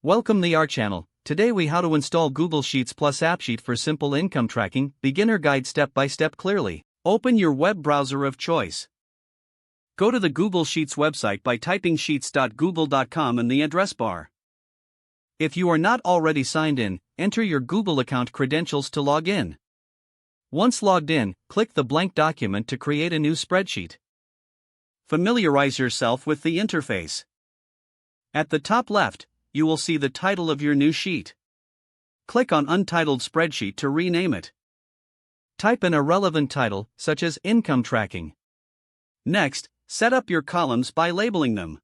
Welcome to our channel. Today we how to install Google Sheets plus AppSheet for simple income tracking, beginner guide step by step clearly. Open your web browser of choice. Go to the Google Sheets website by typing sheets.google.com in the address bar. If you are not already signed in, enter your Google account credentials to log in. Once logged in, click the blank document to create a new spreadsheet. Familiarize yourself with the interface. At the top left, you will see the title of your new sheet. Click on Untitled Spreadsheet to rename it. Type in a relevant title, such as Income Tracking. Next, set up your columns by labeling them.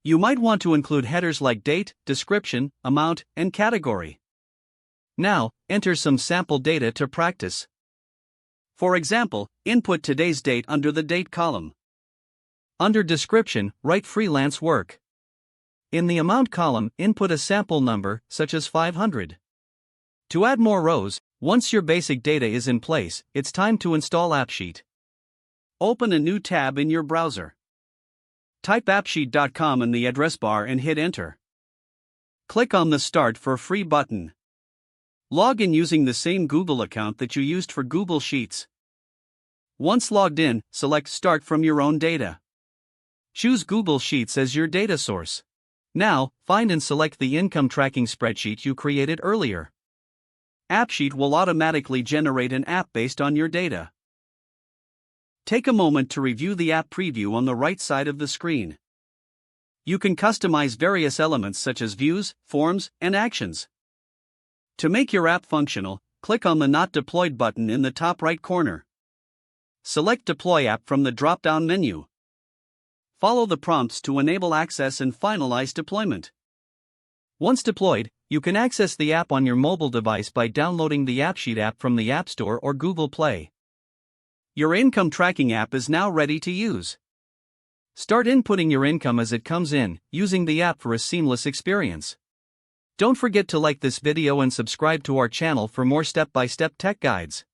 You might want to include headers like date, description, amount, and category. Now, enter some sample data to practice. For example, input today's date under the date column. Under description, write freelance work. In the amount column, input a sample number, such as 500. To add more rows, once your basic data is in place, it's time to install AppSheet. Open a new tab in your browser. Type appsheet.com in the address bar and hit enter. Click on the Start for Free button. Log in using the same Google account that you used for Google Sheets. Once logged in, select Start from your own data. Choose Google Sheets as your data source. Now, find and select the income tracking spreadsheet you created earlier. AppSheet will automatically generate an app based on your data. Take a moment to review the app preview on the right side of the screen. You can customize various elements such as views, forms, and actions. To make your app functional, click on the Not Deployed button in the top right corner. Select Deploy App from the drop-down menu. Follow the prompts to enable access and finalize deployment. Once deployed, you can access the app on your mobile device by downloading the AppSheet app from the App Store or Google Play. Your income tracking app is now ready to use. Start inputting your income as it comes in, using the app for a seamless experience. Don't forget to like this video and subscribe to our channel for more step-by-step tech guides.